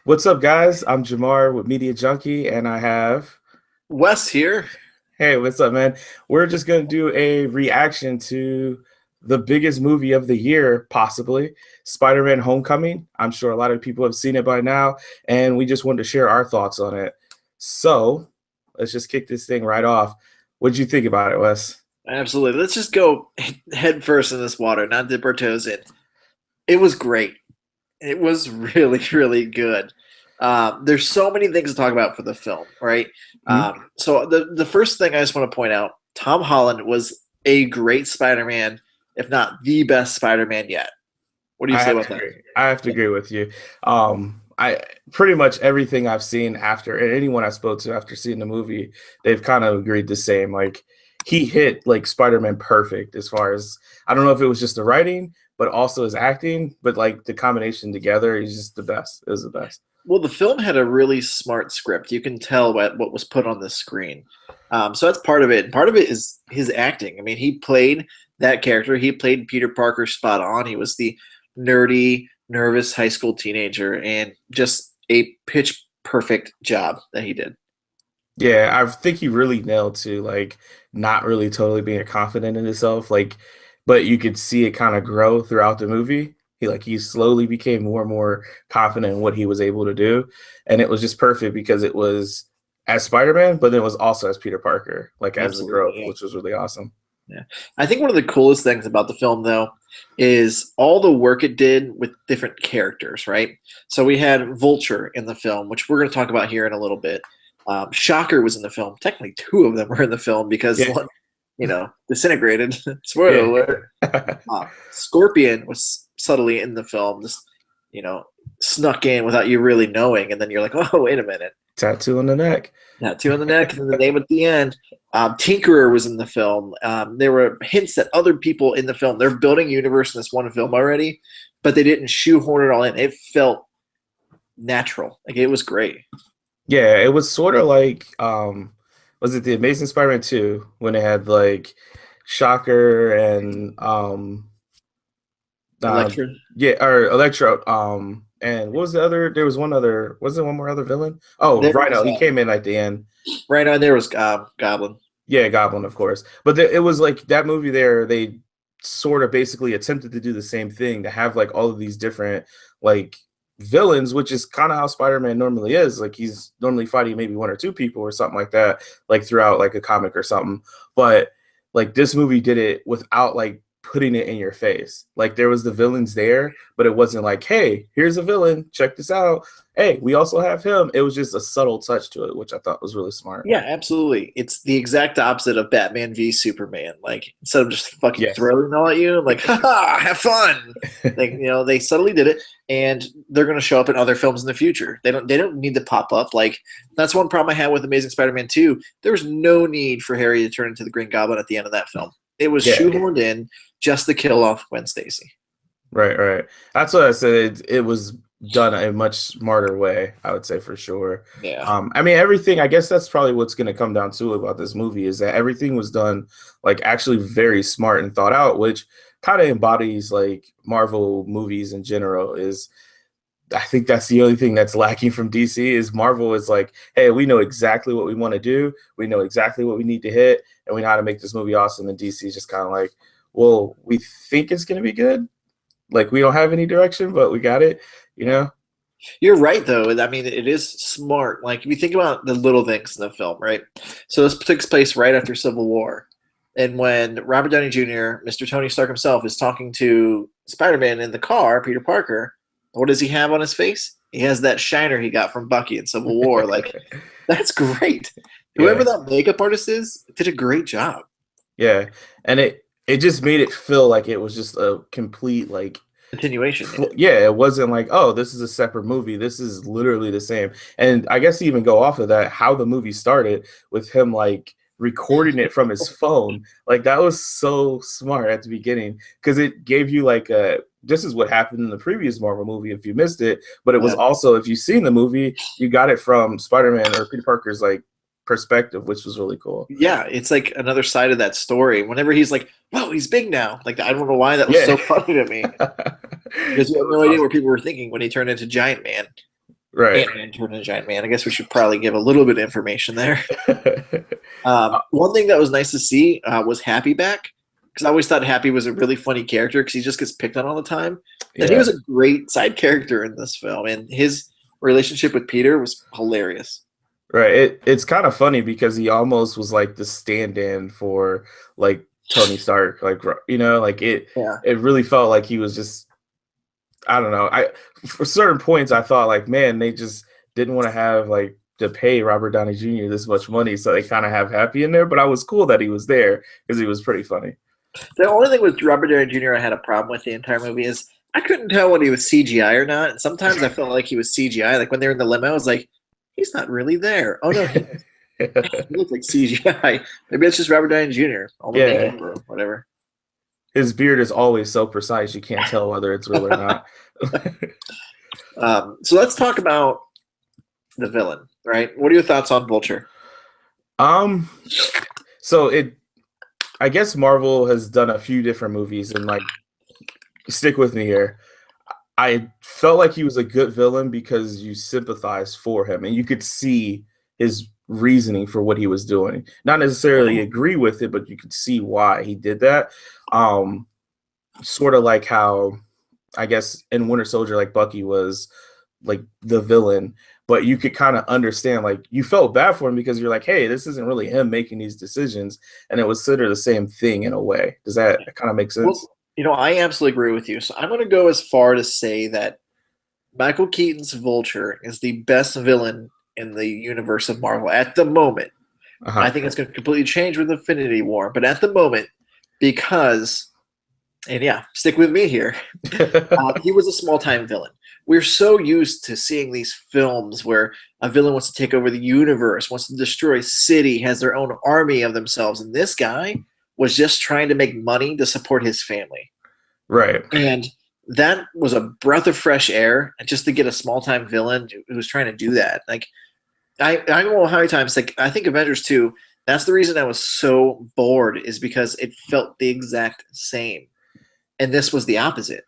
What's up, guys? I'm Jamar with Media Junkie, and I have. Wes here. Hey, what's up, man? We're just going to do a reaction to the biggest movie of the year, possibly Spider-Man Homecoming. I'm sure a lot of people have seen it by now, and we just wanted to share our thoughts on it. So let's just kick this thing right off. What'd you think about it, Wes? Absolutely. Let's just go head first in this water, not dip our toes in. It was great. It was really, really good. There's so many things to talk about for the film, right? Hmm? So the first thing I just want to point out, Tom Holland was a great Spider-Man, if not the best Spider-Man yet. What do you I say have about to that? agree. I have to agree with you. I pretty much everything I've seen after, and anyone I spoke to after seeing the movie, they've kind of agreed the same. Like he hit like Spider-Man perfect as far as I don't know if it was just the writing, but also his acting, but like the combination together, he's just the best. It was the best. Well, the film had a really smart script. You can tell what was put on the screen. So that's part of it. And part of it is his acting. I mean, he played that character. He played Peter Parker spot on. He was the nerdy, nervous high school teenager, and just a pitch perfect job that he did. Yeah, I think he really nailed to like not really totally being confident in himself, like, but you could see it kind of grow throughout the movie. He slowly became more and more confident in what he was able to do, and it was just perfect because it was as Spider-Man, but then it was also as Peter Parker, like as the growth, Absolutely, yeah. which was really awesome. Yeah. I think one of the coolest things about the film, though, is all the work it did with different characters, right? So we had Vulture in the film, which we're going to talk about here in a little bit. Shocker was in the film. Technically, two of them were in the film because Yeah, one, disintegrated. Spoiler yeah. alert. Scorpion was subtly in the film, just, snuck in without you really knowing. And then you're like, oh, wait a minute. Tattoo on the neck. Tattoo on the neck and then the name at the end. Tinkerer was in the film. There were hints that other people in the film, they're building a universe in this one film already, but they didn't shoehorn it all in. It felt natural. Like it was great. Yeah, it was sort of like was it the Amazing Spider-Man 2 when it had like Shocker and uh Electra. yeah, or Electro, and what was the other? There was one other, was there one more other villain? Oh, There Rhino, was he came in at the end. right on there was Goblin. Yeah, Goblin, of course. But it was like that movie there, they sort of basically attempted to do the same thing, to have like all of these different like villains, which is kind of how Spider-Man normally is. Like he's normally fighting maybe one or two people or something like that, like throughout like a comic or something. But like this movie did it without like putting it in your face. Like there was the villains there, but it wasn't like, hey, here's a villain, check this out. Hey, we also have him. It was just a subtle touch to it, which I thought was really smart. Yeah, absolutely. It's the exact opposite of Batman v Superman. Like instead of just fucking Yes. throwing all at you, like, haha, have fun. Like, they subtly did it and they're gonna show up in other films in the future. They don't need to pop up. Like that's one problem I had with Amazing Spider-Man 2. There was no need for Harry to turn into the Green Goblin at the end of that film. It was Yeah. shoehorned in just to kill off Gwen Stacy. Right, right. That's what I said. It was done a much smarter way, I would say for sure. Yeah. I mean, everything, I guess that's probably what's going to come down to about this movie is that everything was done like actually very smart and thought out, which kind of embodies like Marvel movies in general. Is I think that's the only thing that's lacking from DC is Marvel is like, hey, we know exactly what we want to do, we know exactly what we need to hit, and we know how to make this movie awesome. And DC is just kind of like, well, we think it's going to be good, like we don't have any direction, but we got it, you know? You're right, though. I mean, it is smart. Like, if you think about the little things in the film, right? So this takes place right after Civil War. And when Robert Downey Jr., Mr. Tony Stark himself, is talking to Spider-Man in the car, Peter Parker, what does he have on his face? He has that shiner he got from Bucky in Civil War. Like, that's great. Whoever Yeah, that makeup artist is did a great job. yeah. And it just made it feel like it was just a complete like Continuation, yeah. yeah, it wasn't like, oh, this is a separate movie. This is literally the same. And I guess to even go off of that, how the movie started with him like recording it from his phone, like that was so smart at the beginning because it gave you like a this is what happened in the previous Marvel movie if you missed it, but it was Yeah. also if you've seen the movie, you got it from Spider-Man or Peter Parker's like perspective, which was really cool. Yeah, it's like another side of that story. Whenever he's like, "Whoa, he's big now!" Like I don't know why that was Yeah. so funny to me It because you have no was idea awesome. what people were thinking when he turned into Giant Man. Right. Ant-Man turned into Giant Man. I guess we should probably give a little bit of information there. One thing that was nice to see was Happy back, because I always thought Happy was a really funny character because he just gets picked on all the time. And he Yeah. was a great side character in this film, and his relationship with Peter was hilarious. Right. It's kind of funny because he almost was like the stand-in for like Tony Stark, like like Yeah. it really felt like he was just I don't know. I for certain points I thought like, man, they just didn't want to have like to pay Robert Downey Jr. this much money, so they kind of have Happy in there. But I was cool that he was there because he was pretty funny. The only thing with Robert Downey Jr. I had a problem with the entire movie is I couldn't tell when he was CGI or not. And sometimes I felt like he was CGI. Like when they were in the limo, I was like, he's not really there. Oh no, he looked like CGI. Maybe it's just Robert Downey Jr. All the Yeah. makeup or whatever. His beard is always so precise you can't tell whether it's real or not. So let's talk about the villain, right? What are your thoughts on Vulture? So I guess Marvel has done a few different movies and like stick with me here. I felt like he was a good villain because you sympathize for him and you could see his reasoning for what he was doing. Not necessarily agree with it, but you could see why he did that. Sort of like how I guess in Winter Soldier, like Bucky was like the villain, but you could kind of understand, like you felt bad for him because you're like, hey, this isn't really him making these decisions, and it was sort of the same thing in a way. Does that kind of make sense? Well, I absolutely agree with you. So I'm going to go as far to say that Michael Keaton's Vulture is the best villain in the universe of Marvel at the moment. I think it's going to completely change with Infinity War, but at the moment, because, and yeah, stick with me here, he was a small-time villain. We're so used to seeing these films where a villain wants to take over the universe, wants to destroy a city, has their own army of themselves, and this guy was just trying to make money to support his family. Right. And that was a breath of fresh air just to get a small-time villain who was trying to do that. Like, I don't know how many times, like, I think Avengers 2, that's the reason I was so bored, is because it felt the exact same. And this was the opposite.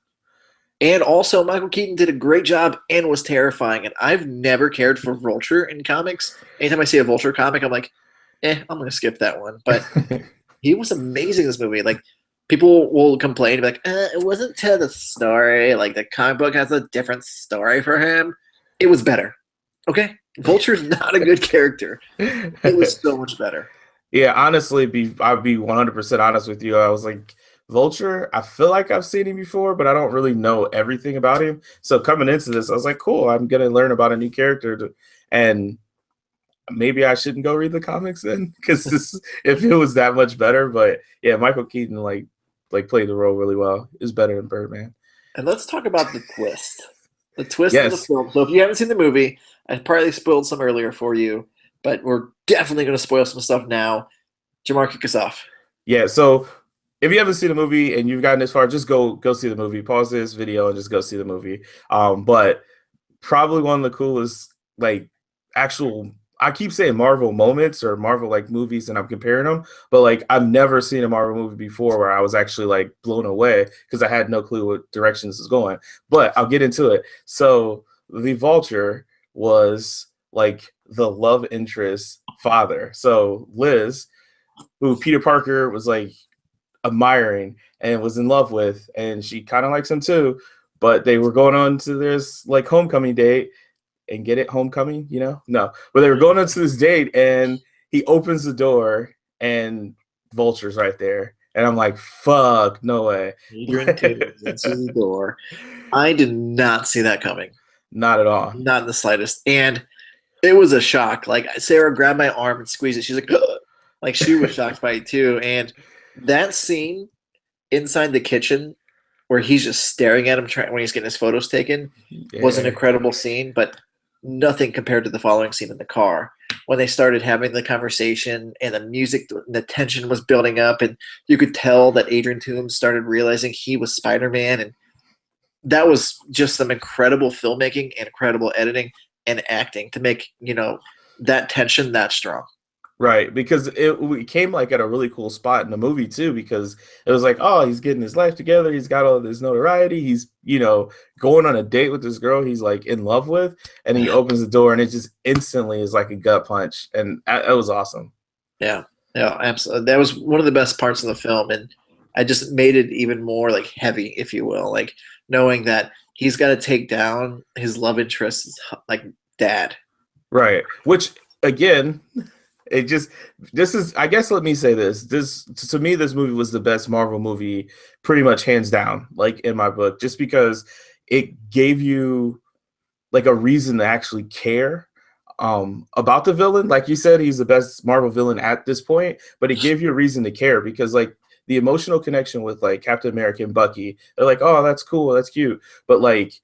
And also, Michael Keaton did a great job and was terrifying. And I've never cared for Vulture in comics. Anytime I see a Vulture comic, I'm like, I'm going to skip that one. But he was amazing in this movie. Like, people will complain, like, it wasn't to the story. Like, the comic book has a different story for him. It was better. Okay? Vulture's not a good character. It was so much better. Yeah, honestly, I'd be 100% honest with you. I was like, Vulture, I feel like I've seen him before, but I don't really know everything about him. So coming into this, I was like, cool, I'm going to learn about a new character. And maybe I shouldn't go read the comics then, because if it was that much better. But yeah, Michael Keaton like played the role really well. It was better than Birdman. And let's talk about the twist. The twist of the film. So if you haven't seen the movie, I probably spoiled some earlier for you, but we're definitely going to spoil some stuff now. Jamar, kick us off. Yeah, so if you haven't seen the movie and you've gotten this far, just go see the movie. Pause this video and just go see the movie. But probably one of the coolest, like, actual, I keep saying Marvel moments or Marvel like movies, and I'm comparing them, but like I've never seen a Marvel movie before where I was actually like blown away because I had no clue what direction this is going. But I'll get into it. So the Vulture was like the love interest father. So Liz, who Peter Parker was like admiring and was in love with, and she kind of likes him too, but they were going on to this like homecoming date. And get it, homecoming, no, but they were going on to this date, and he opens the door, and Vulture's right there, and I'm like, "Fuck, no way!" Adrian Toomes answers the door. I did not see that coming. Not at all. Not in the slightest, and it was a shock. Like Sarah grabbed my arm and squeezed it. She's like, ugh! Like she was shocked by it too. And that scene inside the kitchen where he's just staring at him when he's getting his photos taken was an incredible scene, but nothing compared to the following scene in the car when they started having the conversation and the music, the tension was building up, and you could tell that Adrian Toomes started realizing he was Spider-Man, and that was just some incredible filmmaking and incredible editing and acting to make that tension that strong. Right, because we came like at a really cool spot in the movie too, because it was like, oh, he's getting his life together, he's got all this notoriety, he's going on a date with this girl he's like in love with, and he opens the door and it just instantly is like a gut punch, and that was awesome. Yeah, yeah, absolutely. That was one of the best parts of the film, and I just made it even more like heavy, if you will, like knowing that he's got to take down his love interest, like dad. Right, which again, it just this is I guess let me say this to me this movie was the best Marvel movie pretty much hands down, like in my book, just because it gave you like a reason to actually care about the villain. Like you said, he's the best Marvel villain at this point, but it gave you a reason to care because like the emotional connection with like Captain America and Bucky, they're like, oh, that's cool, that's cute, but like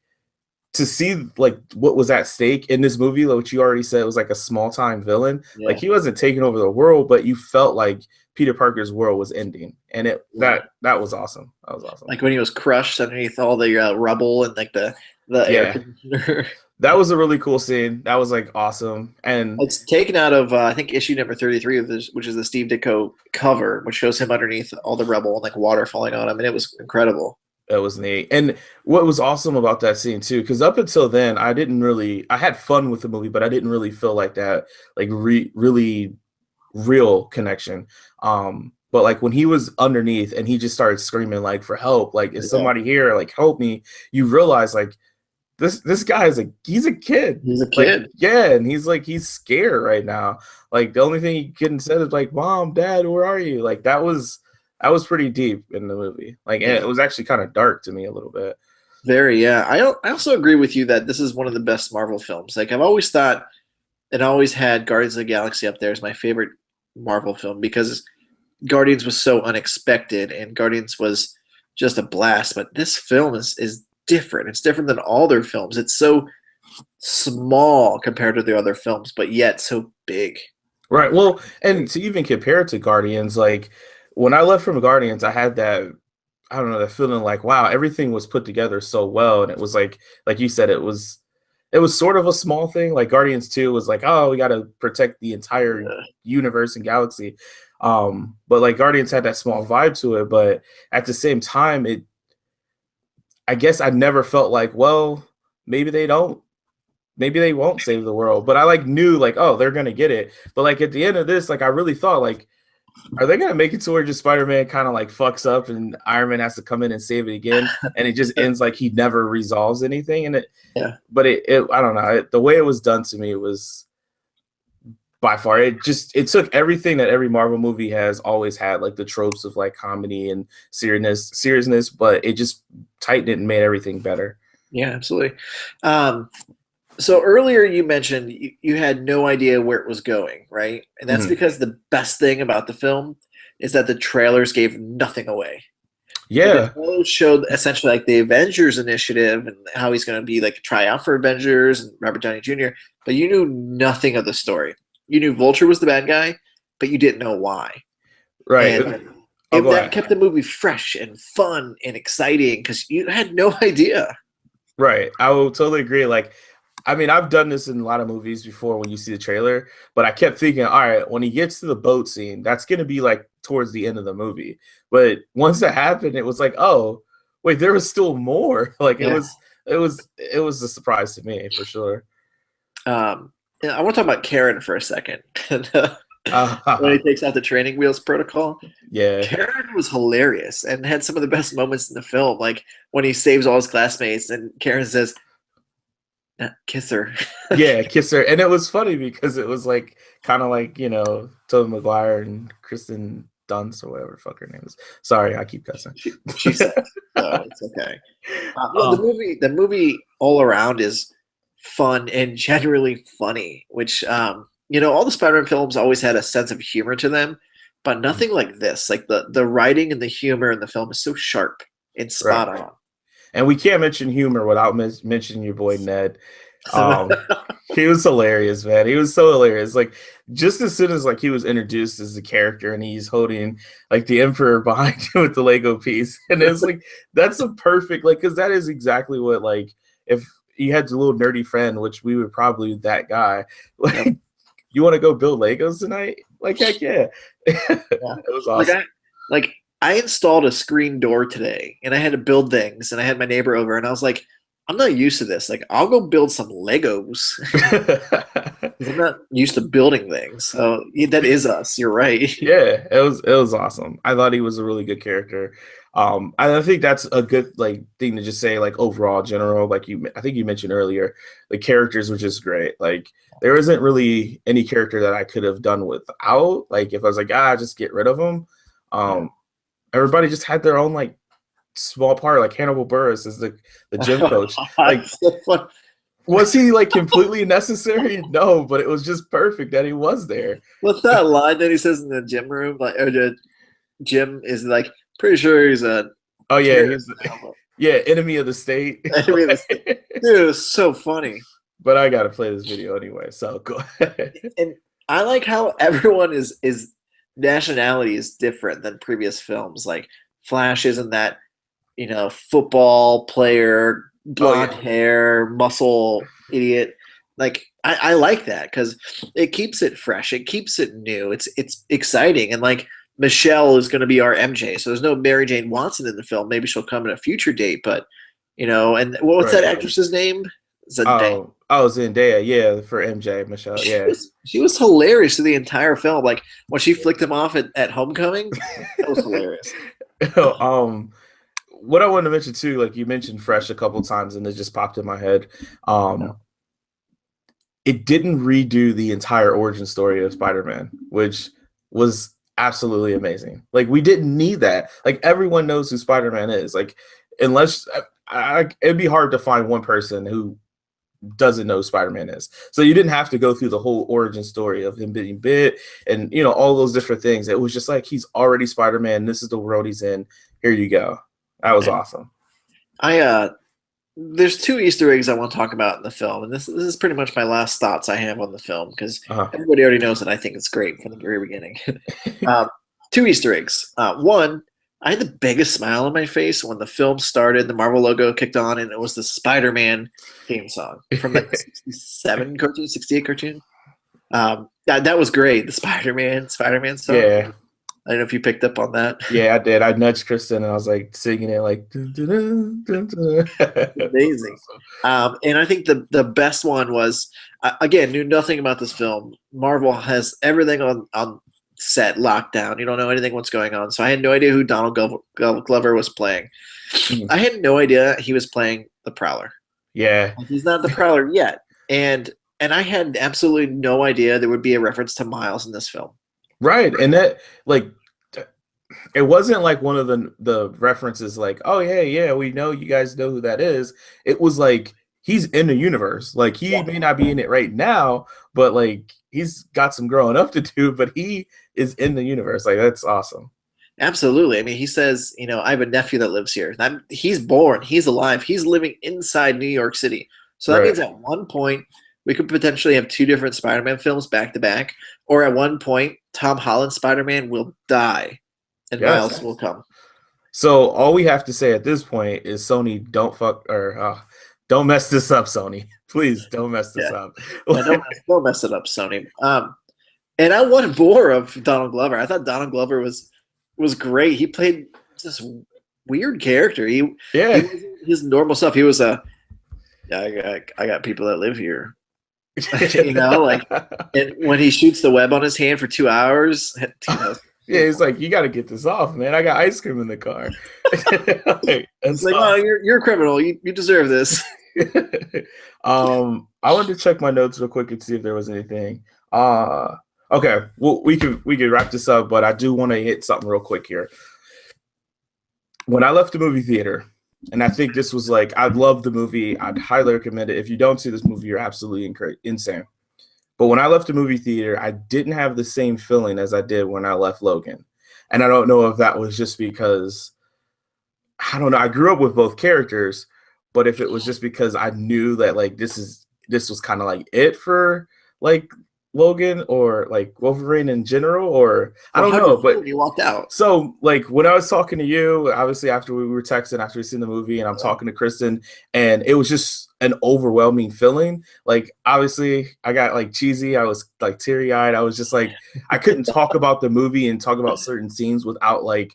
to see like what was at stake in this movie, which you already said was like a small time villain, like Yeah, he wasn't taking over the world, but you felt like Peter Parker's world was ending, and yeah. that was awesome. That was awesome. Like when he was crushed underneath all the rubble and like the air Yeah, conditioner. that was a really cool scene. That was like awesome, and It's taken out of I think issue number 33 of this, which is the Steve Ditko cover, which shows him underneath all the rubble and like water falling on him, and it was incredible. that was neat. And what was awesome about that scene too, because up until then, I had fun with the movie, but I didn't really feel like that, like really real connection. But like when he was underneath and he just started screaming like for help, like is Yeah, somebody here, like help me, you realize like this guy is he's a kid. he's a Like, kid. yeah, and he's scared right now. Like the only thing he couldn't say is like, Mom, Dad, where are you? Like that was pretty deep in the movie. Like, and Yeah, it was actually kind of dark to me a little bit. very. Yeah, I also agree with you that this is one of the best Marvel films. Like I've always thought, and always had Guardians of the Galaxy up there as my favorite Marvel film because Guardians was so unexpected and Guardians was just a blast. But this film is different. It's different than all their films. It's so small compared to the other films, but yet so big. Right. Well, and to even compare it to Guardians, like when I left from Guardians, I had that I don't know, that feeling like, wow, everything was put together so well. And it was like you said, it was sort of a small thing. Like Guardians 2 was like, oh, we gotta protect the entire Yeah. universe and galaxy. But like Guardians had that small vibe to it, but at the same time, I guess I never felt like, well, maybe they don't maybe they won't save the world. But I like knew like, oh, they're gonna get it. But like at the end of this, like I really thought like, are they gonna make it to where just Spider-Man kind of like fucks up and Iron Man has to come in and save it again, and it just ends like he never resolves anything? And Yeah. but it I don't know, the way it was done to me was by far it took everything that every Marvel movie has always had, like the tropes of like comedy and seriousness, but it just tightened it and made everything better. Yeah, absolutely. Um, so earlier you mentioned you had no idea where it was going, right? And that's Mhm. because the best thing about the film is that the trailers gave nothing away. Like the Yeah, trailers showed essentially like the Avengers initiative and how he's going to be like try out for Avengers and Robert Downey Jr. But you knew nothing of the story. You knew Vulture was the bad guy, but you didn't know why. right. And I'll go that ahead. kept the movie fresh and fun and exciting because you had no idea. Right. I will totally agree. Like, I mean, I've done this in a lot of movies before when you see the trailer, but I kept thinking, all right, when he gets to the boat scene, that's going to be like towards the end of the movie. But once that happened, it was like, oh, wait, there was still more. Like Yeah. it was a surprise to me for sure. Yeah, I want to talk about Karen for a second. When he takes out the training wheels protocol, Yeah. Karen was hilarious and had some of the best moments in the film. Like when he saves all his classmates and Karen says, kiss her. Yeah, kiss her. And it was funny because it was like kind of like, Tobey Maguire and Kristen Dunst or whatever the fuck her name is. Sorry, I keep cussing. She says, so it's okay. No, Um, the movie all around is fun and generally funny, which all the Spider-Man films always had a sense of humor to them, but nothing like this. Like the writing and the humor in the film is so sharp and right. spot on. And we can't mention humor without mentioning your boy Ned. He was hilarious, man. He was so hilarious. Like just as soon as like he was introduced as the character and he's holding like the Emperor behind him with the Lego piece, and it's like that's a perfect like because that is exactly what like if you had a little nerdy friend, which we would probably that guy. Like, Yep. you want to go build Legos tonight? Like heck yeah. Yeah. It was Like awesome. I installed a screen door today and I had to build things and I had my neighbor over and I was like, I'm not used to this. Like I'll go build some Legos. 'Cause I'm not used to building things. So yeah, that is us. You're right. Yeah, it was awesome. I thought he was a really good character. I think that's a good like thing to just say like overall general like I think you mentioned earlier the characters were just great. Like there isn't really any character that I could have done without. Like if I was like just get rid of them. Yeah. Um, everybody just had their own like small part. Like Hannibal Buress is the gym coach. Like It's so fun. was he like completely necessary? No, but it was just perfect that he was there. What's that line that he says in the gym room? Like, or the gym is like, pretty sure he's a Oh yeah, terrorist he's now. yeah, enemy of the state. I mean, dude, it was so funny. But I gotta play this video anyway, so go ahead. And I like how everyone is nationality is different than previous films. Like Flash isn't that, football player, Oh blonde yeah, hair, muscle idiot. Like I like that because it keeps it fresh. It keeps it new. It's exciting. And like Michelle is going to be our MJ. So there's no Mary Jane Watson in the film. Maybe she'll come in a future date. But and what's that right. actress's name? Zendaya. Oh, Zendaya, yeah, for MJ, Michelle, She yeah. was she was hilarious through the entire film. Like when she flicked him off at Homecoming, that was hilarious. um, what I wanted to mention too, like you mentioned Fresh a couple times, and it just popped in my head. Yeah. It didn't redo the entire origin story of Spider-Man, which was absolutely amazing. Like we didn't need that. Like everyone knows who Spider-Man is. Like unless it'd be hard to find one person who doesn't know who Spider-Man is. So you didn't have to go through the whole origin story of him being bit and all those different things. It was just like he's already Spider-Man. This is the world he's in. Here you go. That was Yeah. awesome. I there's two Easter eggs I want to talk about in the film, and this is pretty much my last thoughts I have on the film because Uh-huh. everybody already knows that I think it's great from the very beginning. um, two Easter eggs. One, I had the biggest smile on my face when the film started, the Marvel logo kicked on, and it was the Spider-Man theme song from the 67 cartoon, 68 cartoon. That was great. The Spider-Man song. Yeah. I don't know if you picked up on that. Yeah, I did. I nudged Kristen and I was like singing it like dun, dun, dun, dun, dun. Amazing. And I think the best one was again, knew nothing about this film. Marvel has everything on set locked down. You don't know anything what's going on. So I had no idea who Donald Glover was playing. I had no idea he was playing the Prowler. Yeah. He's not the Prowler yet. And I had absolutely no idea there would be a reference to Miles in this film. Right. And that like it wasn't like one of the references like, oh yeah, we know you guys know who that is. It was like he's in the universe. Like he may not be in it right now, but like he's got some growing up to do, but he is in the universe. Like that's awesome. Absolutely. I mean, he says, I have a nephew that lives here. He's born, he's alive, he's living inside New York City. So that means at one point we could potentially have two different Spider-Man films back to back, or at one point Tom Holland's Spider-Man will die and Miles will come. So all we have to say at this point is Sony, don't mess this up, Sony. Please don't mess this up. Don't mess it up, Sony. And I wanted more of Donald Glover. I thought Donald Glover was great. He played this weird character. He wasn't his normal stuff. He was I got people that live here. And when he shoots the web on his hand for 2 hours, yeah, he's like, you got to get this off, man. I got ice cream in the car. It's like, oh, you're a criminal. You deserve this. I wanted to check my notes real quick and see if there was anything. Okay, well, we could wrap this up, but I do want to hit something real quick here. When I left the movie theater, and I think this was like, I love the movie. I'd highly recommend it. If you don't see this movie, you're absolutely insane. But when I left the movie theater, I didn't have the same feeling as I did when I left Logan. And I don't know if that was just because, I don't know, I grew up with both characters, but if it was just because I knew that like this was kind of like it for like Logan or like Wolverine in general, or I Well, don't how did know, you feel but when you walked out? so like when I was talking to you, obviously after we were texting, after we seen the movie, and I'm talking to Kristen, and it was just an overwhelming feeling. Like obviously I got like cheesy, I was like teary eyed. I was just like I couldn't talk about the movie and talk about certain scenes without like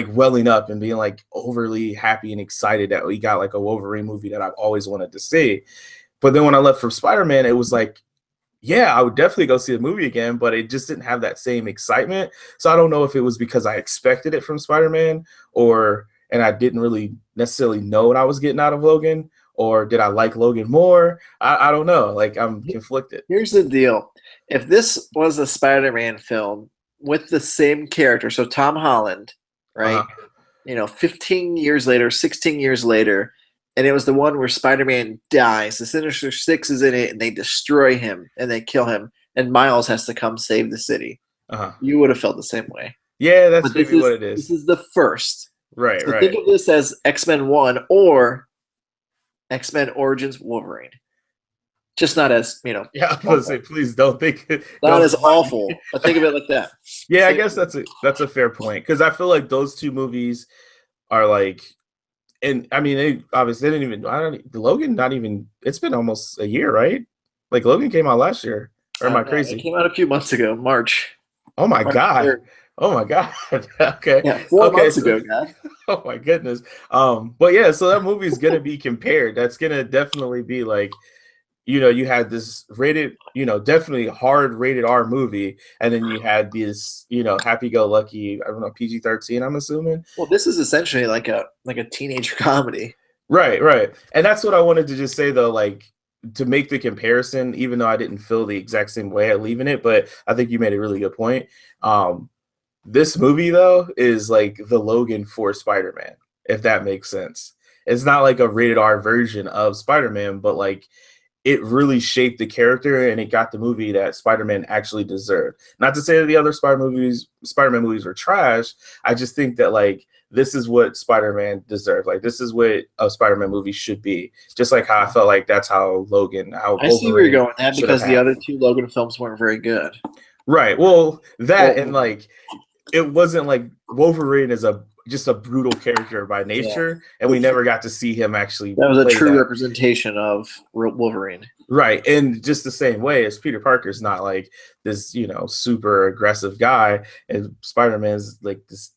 welling up and being like overly happy and excited that we got like a Wolverine movie that I've always wanted to see. But then when I left for Spider-Man, it was like, yeah, I would definitely go see the movie again, but it just didn't have that same excitement. So I don't know if it was because I expected it from Spider-Man and I didn't really necessarily know what I was getting out of Logan, or did I like Logan more? I don't know. Like I'm conflicted. Here's the deal. If this was a Spider-Man film with the same character, so Tom Holland, right? Uh-huh. 15 years later, 16 years later, and it was the one where Spider-Man dies. The Sinister Six is in it, and they destroy him, and they kill him, and Miles has to come save the city. Uh-huh. You would have felt the same way. Yeah, that's But this maybe what is it this is. is the first. Right, So think right. of this as X-Men 1 or X-Men Origins Wolverine. Just not as, Yeah, I was gonna say, awful. please don't think, Not don't as remind me. awful, but think of it like that. Yeah, I Same guess thing. that's a fair point because I feel like those two movies are like, and I mean, they obviously they didn't even. I don't. The Logan not even. It's been almost a year, right? Like Logan came out last year, or am I No, it crazy? came out a few months ago, March. Oh my March god! 3rd. Oh my god! Okay, Yeah, 4 okay. months So, ago, God. oh my goodness. But yeah, so that movie is gonna be compared. That's gonna definitely be like, you had this rated, definitely hard rated R movie, and then you had this, happy go lucky, I don't know, PG-13, I'm assuming. Well, this is essentially like a teenager comedy. Right, right. And that's what I wanted to just say though, like to make the comparison, even though I didn't feel the exact same way at leaving it, but I think you made a really good point. Um, this movie though is like the Logan for Spider-Man, if that makes sense. It's not like a rated R version of Spider-Man, but like it really shaped the character and it got the movie that Spider-Man actually deserved. Not to say that the other Spider-Man movies were trash. I just think that like this is what Spider-Man deserved. Like this is what a Spider-Man movie should be. Just like how I felt like that's how how I see where you're Wolverine going with that should have because the had. other two Logan films weren't very good. Right. Well, that and Well, like it wasn't like Wolverine is a just a brutal character by yeah, nature, and we never got to see him actually that was a play true that. representation of Wolverine. Right. And just the same way as Peter Parker's not like this, super aggressive guy, and Spider-Man's like this,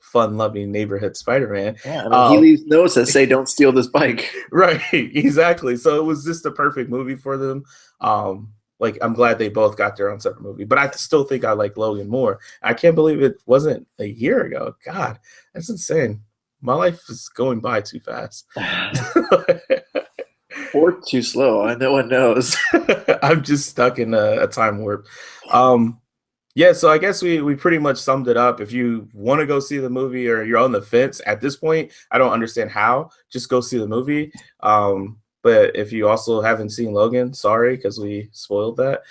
fun loving neighborhood Spider-Man. Yeah, I mean, he leaves notes that say, "Don't steal this bike." Right, exactly. So it was just a perfect movie for them. Like I'm glad they both got their own separate movie, but I still think I like Logan more. I can't believe it wasn't a year ago. God, that's insane. My life is going by too fast. Or too slow. No one knows. I'm just stuck in a time warp. Um, yeah, so I guess we pretty much summed it up. If you want to go see the movie or you're on the fence at this point, I don't understand how. Just go see the movie. But if you also haven't seen Logan, sorry because we spoiled that.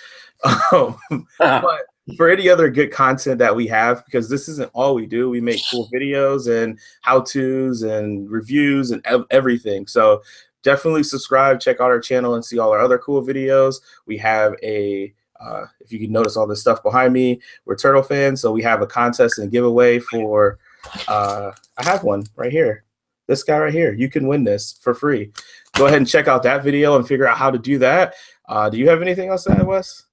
But for any other good content that we have, because this isn't all we do, we make cool videos and how-tos and reviews and everything. So definitely subscribe, check out our channel and see all our other cool videos. We have if you can notice all this stuff behind me, we're Turtle fans, so we have a contest and giveaway for, I have one right here. This guy right here, you can win this for free. Go ahead and check out that video and figure out how to do that. Do you have anything else to add, Wes?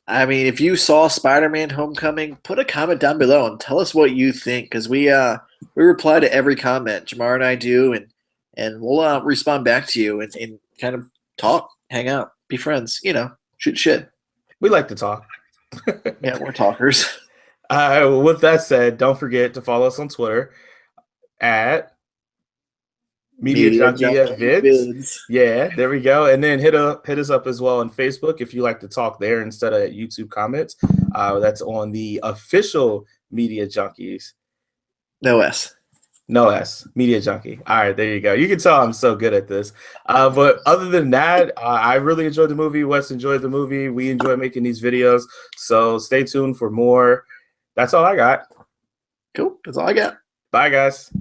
I mean, if you saw Spider-Man: Homecoming, put a comment down below and tell us what you think, because we reply to every comment. Jamar and I do, and we'll respond back to you and kind of talk, hang out, be friends. Shoot shit. We like to talk. Yeah, we're talkers. With that said, don't forget to follow us on Twitter at Media Media Junkie Junkie Vids. Vids. Yeah, there we go. And then hit us up as well on Facebook if you like to talk there instead of YouTube comments. That's on the official Media Junkies. No S. No S. Media Junkie. All right, there you go. You can tell I'm so good at this. But other than that, I really enjoyed the movie. Wes enjoyed the movie. We enjoy making these videos. So stay tuned for more. That's all I got. Cool. That's all I got. Bye, guys.